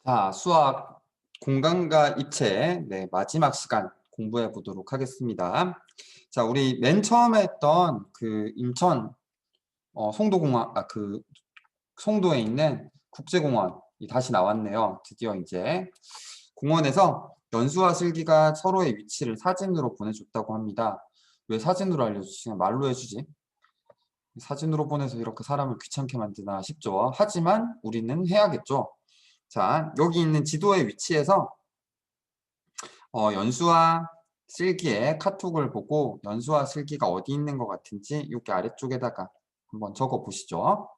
자, 수학 공간과 입체 마지막 시간 공부해 보도록 하겠습니다. 자, 우리 맨 처음에 했던 그 인천 송도공항 그 송도에 있는 국제공원이 다시 나왔네요. 드디어 이제 공원에서 연수와 슬기가 서로의 위치를 사진으로 보내줬다고 합니다. 왜 사진으로 알려주지? 말로 해주지? 사진으로 보내서 이렇게 사람을 귀찮게 만드나 싶죠. 하지만 우리는 해야겠죠. 자, 여기 있는 지도의 위치에서 연수와 슬기의 카톡을 보고 연수와 슬기가 어디 있는 것 같은지 여기 아래쪽에다가 한번 적어 보시죠.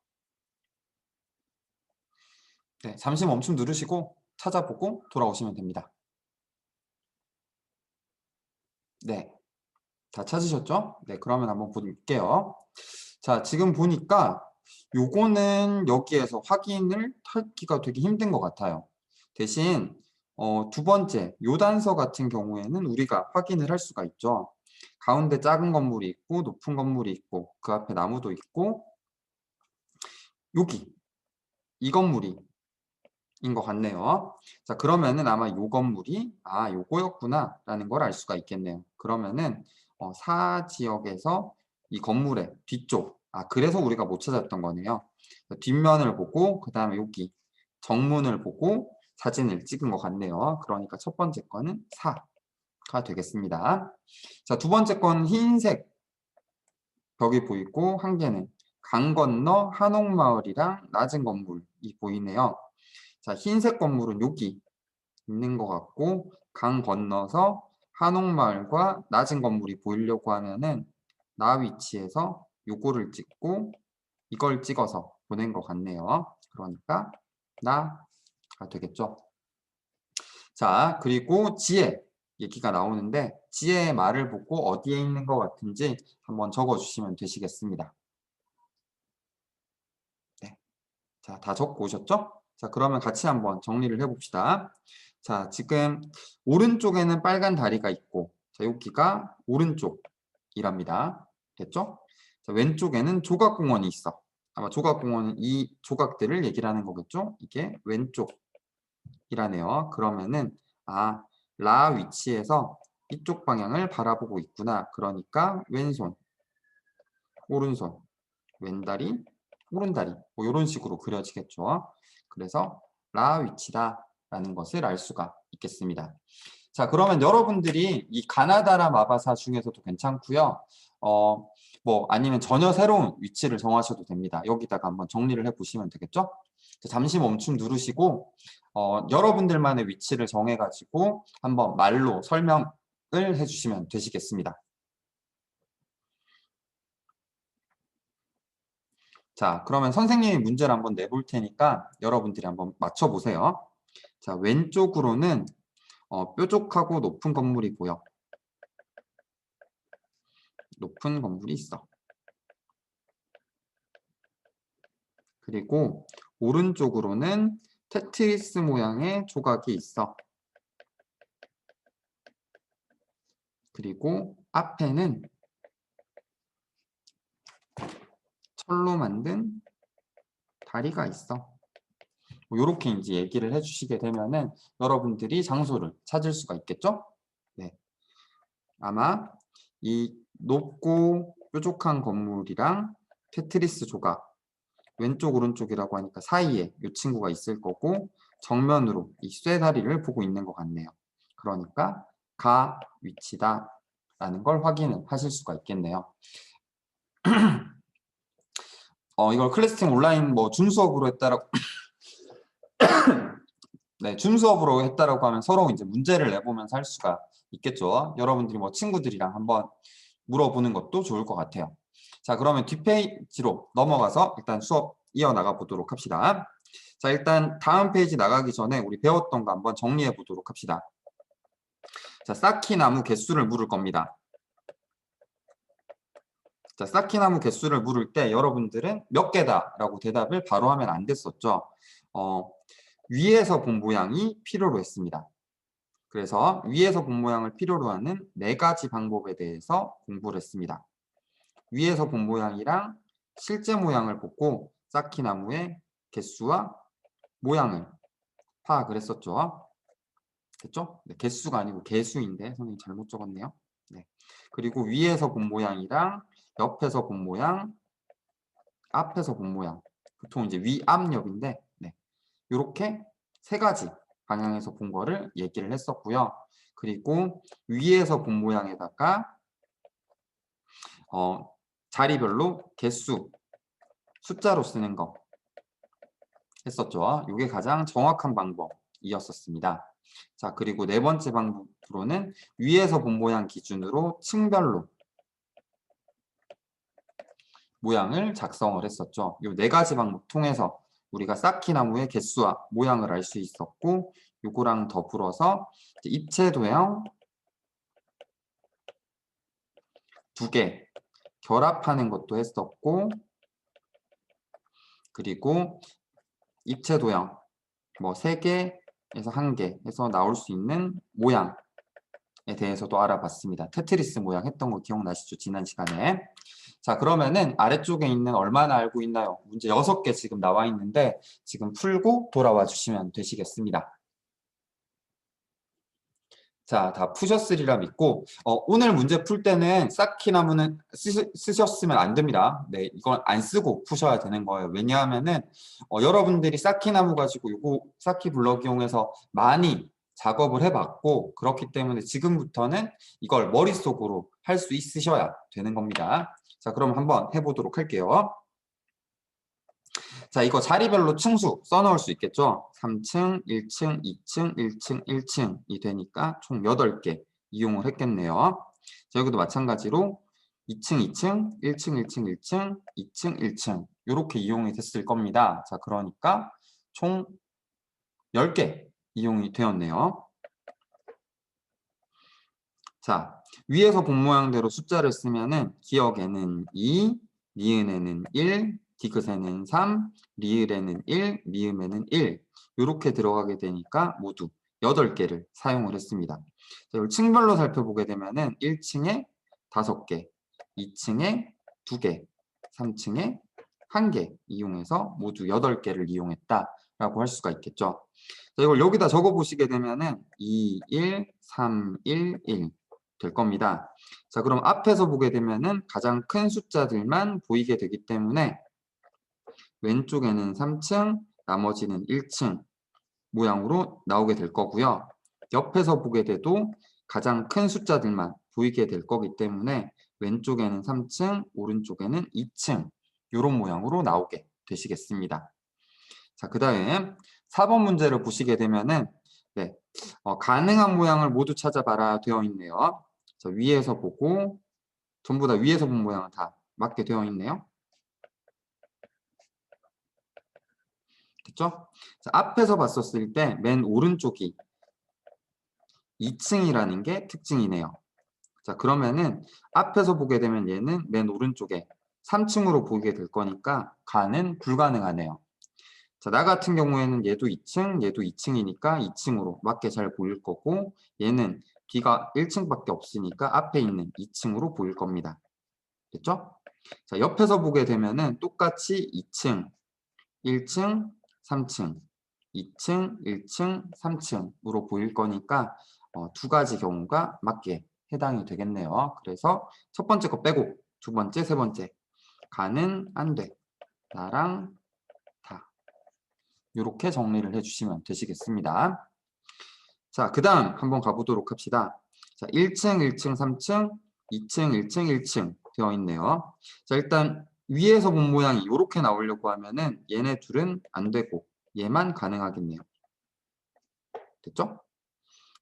네, 잠시 멈춤 누르시고 찾아보고 돌아오시면 됩니다. 네, 다 찾으셨죠? 네, 그러면 한번 볼게요. 자, 지금 보니까 요거는 여기에서 확인을 하기가 되게 힘든 것 같아요. 대신 두 번째 요 단서 같은 경우에는 우리가 확인을 할 수가 있죠. 가운데 작은 건물이 있고 높은 건물이 있고 그 앞에 나무도 있고 여기 이 건물이 인 것 같네요. 자, 그러면은 아마 요 건물이 요거였구나 라는 걸 알 수가 있겠네요. 그러면은 사지역에서 이 건물의 뒤쪽 그래서 우리가 못 찾았던 거네요. 뒷면을 보고 그 다음에 여기 정문을 보고 사진을 찍은 것 같네요. 그러니까 첫 번째 거는 4가 되겠습니다. 자, 두 번째 건 흰색 벽이 보이고 한 개는 강 건너 한옥마을이랑 낮은 건물이 보이네요. 자, 흰색 건물은 여기 있는 것 같고 강 건너서 한옥마을과 낮은 건물이 보이려고 하면은 나 위치에서 요거를 찍고 이걸 찍어서 보낸 것 같네요. 그러니까 나가 되겠죠. 자, 그리고 지혜 얘기가 나오는데 지혜의 말을 보고 어디에 있는 것 같은지 한번 적어주시면 되시겠습니다. 네, 자, 다 적고 오셨죠? 자, 그러면 같이 한번 정리를 해봅시다. 자, 지금 오른쪽에는 빨간 다리가 있고 자, 여기가 오른쪽이랍니다. 됐죠? 자, 왼쪽에는 조각공원이 있어. 아마 조각공원은 이 조각들을 얘기를 하는 거겠죠? 이게 왼쪽이라네요. 그러면은 라 위치에서 이쪽 방향을 바라보고 있구나. 그러니까 왼손, 오른손, 왼다리, 오른다리 뭐 이런 식으로 그려지겠죠. 그래서 라 위치다 라는 것을 알 수가 있겠습니다. 자, 그러면 여러분들이 이 가나다라 마바사 중에서도 괜찮고요. 뭐 아니면 전혀 새로운 위치를 정하셔도 됩니다. 여기다가 한번 정리를 해보시면 되겠죠? 자, 잠시 멈춤 누르시고 여러분들만의 위치를 정해가지고 한번 말로 설명을 해주시면 되시겠습니다. 자, 그러면 선생님이 문제를 한번 내볼 테니까 여러분들이 한번 맞춰보세요. 자, 왼쪽으로는 뾰족하고 높은 건물이 보여. 높은 건물이 있어. 그리고 오른쪽으로는 테트리스 모양의 조각이 있어. 그리고 앞에는 철로 만든 다리가 있어. 이렇게 이제 얘기를 해주시게 되면은 여러분들이 장소를 찾을 수가 있겠죠? 네. 아마 이 높고 뾰족한 건물이랑 테트리스 조각 왼쪽 오른쪽이라고 하니까 사이에 이 친구가 있을 거고 정면으로 이 쇠다리를 보고 있는 것 같네요. 그러니까 가 위치다 라는 걸 확인을 하실 수가 있겠네요. 이걸 클래스팀 온라인 뭐 줌 수업으로 했다라고 네, 줌 수업으로 했다라고 하면 서로 이제 문제를 내보면서 할 수가 있겠죠. 여러분들이 뭐 친구들이랑 한번 물어보는 것도 좋을 것 같아요. 자, 그러면 뒷페이지로 넘어가서 일단 수업 이어나가 보도록 합시다. 자, 일단 다음 페이지 나가기 전에 우리 배웠던 거 한번 정리해 보도록 합시다. 자, 쌓기나무 개수를 물을 겁니다. 자, 쌓기나무 개수를 물을 때 여러분들은 몇 개다라고 대답을 바로 하면 안 됐었죠. 위에서 본 모양이 필요로 했습니다. 그래서 위에서 본 모양을 필요로 하는 4가지 방법에 대해서 공부를 했습니다. 위에서 본 모양이랑 실제 모양을 보고 쌓기나무의 개수와 모양을 파악을 했었죠. 됐죠? 네, 개수가 아니고 개수인데 선생님 잘못 적었네요. 네. 그리고 위에서 본 모양이랑 옆에서 본 모양, 앞에서 본 모양. 보통 이제 위압옆인데 네. 이렇게 세 가지 방향에서 본 거를 얘기를 했었고요. 그리고 위에서 본 모양에다가 자리별로 개수, 숫자로 쓰는 거 했었죠. 이게 가장 정확한 방법이었었습니다. 자, 그리고 네 번째 방법으로는 위에서 본 모양 기준으로 층별로 모양을 작성을 했었죠. 이 네 가지 방법 통해서 우리가 쌓기나무의 개수와 모양을 알 수 있었고 요거랑 더불어서 입체 도형 두 개 결합하는 것도 했었고 그리고 입체 도형 뭐 3개에서 1개 해서 나올 수 있는 모양에 대해서도 알아봤습니다. 테트리스 모양 했던 거 기억나시죠? 지난 시간에. 자, 그러면은 아래쪽에 있는 얼마나 알고 있나요? 문제 6개 지금 나와 있는데 지금 풀고 돌아와 주시면 되시겠습니다. 자, 다 푸셨으리라 믿고 오늘 문제 풀 때는 쌓기나무는 쓰셨으면 안 됩니다. 네, 이건 안 쓰고 푸셔야 되는 거예요. 왜냐하면은 여러분들이 쌓기나무 가지고 요거 쌓기 블럭 이용해서 많이 작업을 해봤고 그렇기 때문에 지금부터는 이걸 머릿속으로 할 수 있으셔야 되는 겁니다. 자, 그럼 한번 해보도록 할게요. 자, 이거 자리별로 층수 써놓을 수 있겠죠? 3층, 1층, 2층, 1층, 1층이 되니까 총 8개 이용을 했겠네요. 자, 여기도 마찬가지로 2층, 2층, 1층, 1층, 1층, 2층, 1층 이렇게 이용이 됐을 겁니다. 자, 그러니까 총 10개 이용이 되었네요. 자, 위에서 본 모양대로 숫자를 쓰면은 기역에는 2, 니은에는 1, 디귿에는 3, 리을에는 1, 미음에는 1 이렇게 들어가게 되니까 모두 8개를 사용을 했습니다. 자, 이걸 층별로 살펴보게 되면은 1층에 5개, 2층에 2개, 3층에 1개 이용해서 모두 8개를 이용했다라고 할 수가 있겠죠. 자, 이걸 여기다 적어 보시게 되면은 2, 1, 3, 1, 1 될 겁니다. 자, 그럼 앞에서 보게 되면은 가장 큰 숫자들만 보이게 되기 때문에 왼쪽에는 3층, 나머지는 1층 모양으로 나오게 될 거고요. 옆에서 보게 돼도 가장 큰 숫자들만 보이게 될 거기 때문에 왼쪽에는 3층, 오른쪽에는 2층 이런 모양으로 나오게 되시겠습니다. 자, 그 다음 4번 문제를 보시게 되면은 네, 가능한 모양을 모두 찾아봐라 되어 있네요. 자, 위에서 보고 전부 다 위에서 본 모양은 다 맞게 되어 있네요. 됐죠? 자, 앞에서 봤었을 때 맨 오른쪽이 2층이라는 게 특징이네요. 자, 그러면은 앞에서 보게 되면 얘는 맨 오른쪽에 3층으로 보이게 될 거니까 가는 불가능하네요. 자, 나 같은 경우에는 얘도 2층, 얘도 2층이니까 2층으로 맞게 잘 보일 거고 얘는 B가 1층밖에 없으니까 앞에 있는 2층으로 보일 겁니다. 됐죠? 자, 옆에서 보게 되면은 똑같이 2층, 1층, 3층, 2층, 1층, 3층으로 보일 거니까 두 가지 경우가 맞게 해당이 되겠네요. 그래서 첫 번째 거 빼고 두 번째, 세 번째 가는 안 돼. 나랑 다. 이렇게 정리를 해주시면 되시겠습니다. 자, 그 다음 한번 가보도록 합시다. 자, 1층, 1층, 3층, 2층, 1층, 1층 되어 있네요. 자, 일단 위에서 본 모양이 이렇게 나오려고 하면은 얘네 둘은 안 되고 얘만 가능하겠네요. 됐죠?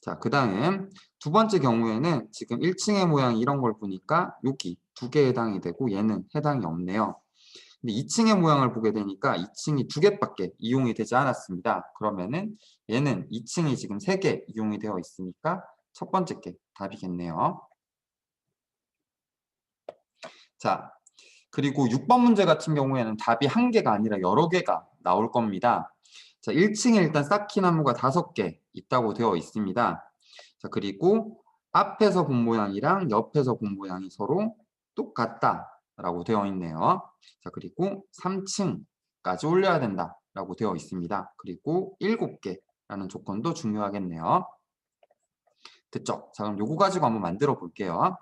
자, 그 다음 두 번째 경우에는 지금 1층의 모양이 이런 걸 보니까 여기 두 개 해당이 되고 얘는 해당이 없네요. 근데 2층의 모양을 보게 되니까 2층이 2개밖에 이용이 되지 않았습니다. 그러면은 얘는 2층이 지금 3개 이용이 되어 있으니까 첫 번째 게 답이겠네요. 자, 그리고 6번 문제 같은 경우에는 답이 1개가 아니라 여러 개가 나올 겁니다. 자, 1층에 일단 쌓기나무가 5개 있다고 되어 있습니다. 자, 그리고 앞에서 본 모양이랑 옆에서 본 모양이 서로 똑같다라고 되어 있네요. 자, 그리고 3층까지 올려야 된다라고 되어 있습니다. 그리고 7개 라는 조건도 중요하겠네요. 됐죠? 자, 그럼 요거 가지고 한번 만들어 볼게요.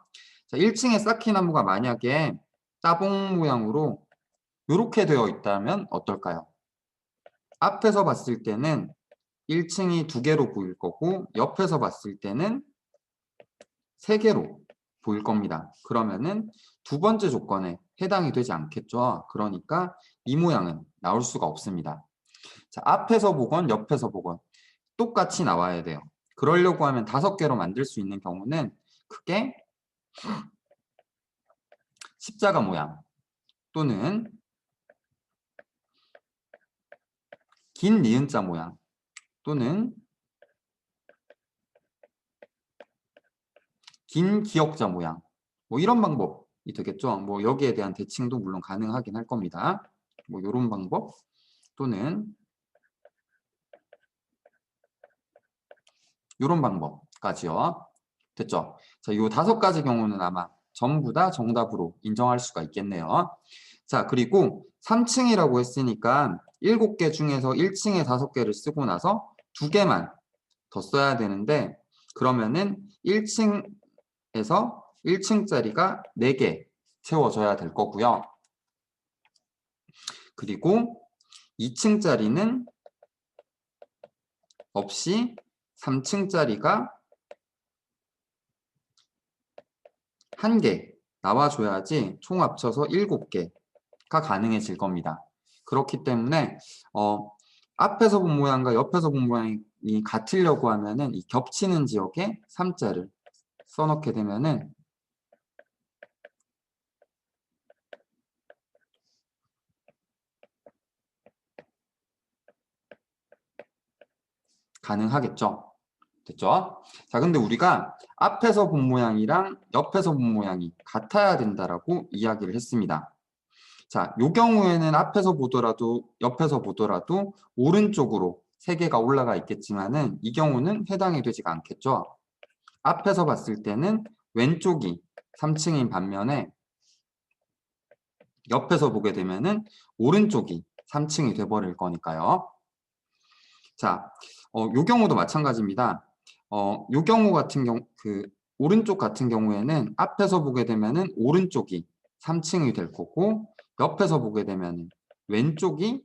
자, 1층에 쌓기나무가 만약에 따봉 모양으로 이렇게 되어 있다면 어떨까요? 앞에서 봤을 때는 1층이 2개로 보일 거고 옆에서 봤을 때는 3개로 보일 겁니다. 그러면은 두 번째 조건에 해당이 되지 않겠죠. 그러니까 이 모양은 나올 수가 없습니다. 자, 앞에서 보건 옆에서 보건 똑같이 나와야 돼요. 그러려고 하면 5개로 만들 수 있는 경우는 크게 십자가 모양 또는 긴 니은자 모양 또는 긴 기역자 모양 뭐 이런 방법이 되겠죠. 뭐 여기에 대한 대칭도 물론 가능하긴 할 겁니다. 뭐 이런 방법 또는 이런 방법까지요. 됐죠? 자, 이 5가지 경우는 아마 전부 다 정답으로 인정할 수가 있겠네요. 자, 그리고 3층이라고 했으니까 7개 중에서 1층에 5개를 쓰고 나서 2개만 더 써야 되는데 그러면은 1층에서 1층짜리가 4개 채워져야 될 거고요. 그리고 2층짜리는 없이 3층짜리가 1개 나와줘야지 총 합쳐서 7개가 가능해질 겁니다. 그렇기 때문에 앞에서 본 모양과 옆에서 본 모양이 같으려고 하면은 이 겹치는 지역에 3자를 써놓게 되면은 가능하겠죠. 됐죠? 자, 근데 우리가 앞에서 본 모양이랑 옆에서 본 모양이 같아야 된다라고 이야기를 했습니다. 자, 요 경우에는 앞에서 보더라도 옆에서 보더라도 오른쪽으로 3개가 올라가 있겠지만은 이 경우는 해당이 되지가 않겠죠. 앞에서 봤을 때는 왼쪽이 3층인 반면에 옆에서 보게 되면은 오른쪽이 3층이 돼버릴 거니까요. 자, 요 경우도 마찬가지입니다. 요 경우 같은 경우, 오른쪽 같은 경우에는 앞에서 보게 되면은 오른쪽이 3층이 될 거고, 옆에서 보게 되면은 왼쪽이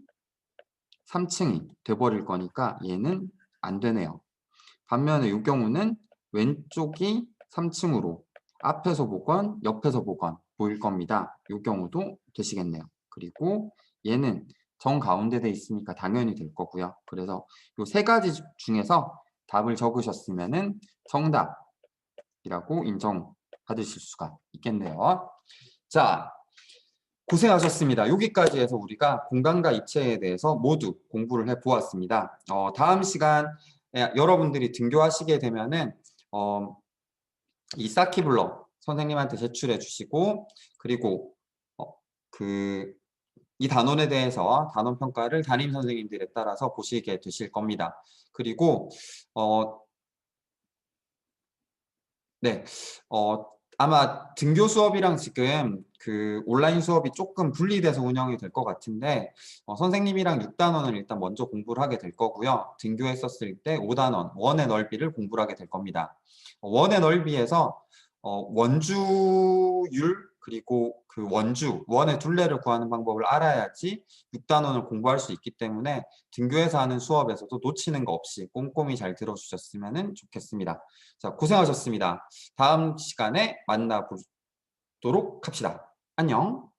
3층이 돼버릴 거니까 얘는 안 되네요. 반면에 이 경우는 왼쪽이 3층으로 앞에서 보건 옆에서 보건 보일 겁니다. 이 경우도 되시겠네요. 그리고 얘는 정 가운데 돼 있으니까 당연히 될 거고요. 그래서 이 3가지 중에서 답을 적으셨으면은 정답이라고 인정받으실 수가 있겠네요. 자, 고생하셨습니다. 여기까지 해서 우리가 공간과 입체에 대해서 모두 공부를 해보았습니다. 다음 시간 여러분들이 등교하시게 되면은 이 쌓기블럭 선생님한테 제출해 주시고 그리고 이 단원에 대해서 단원 평가를 담임 선생님들에 따라서 보시게 되실 겁니다. 그리고 네, 아마 등교 수업이랑 지금 온라인 수업이 조금 분리돼서 운영이 될 것 같은데 선생님이랑 6단원을 일단 먼저 공부를 하게 될 거고요. 등교했었을 때 5단원, 원의 넓이를 공부를 하게 될 겁니다. 원의 넓이에서 원주율 그리고 원의 둘레를 구하는 방법을 알아야지 6단원을 공부할 수 있기 때문에 등교에서 하는 수업에서도 놓치는 거 없이 꼼꼼히 잘 들어주셨으면 좋겠습니다. 자, 고생하셨습니다. 다음 시간에 만나보도록 합시다. 안녕.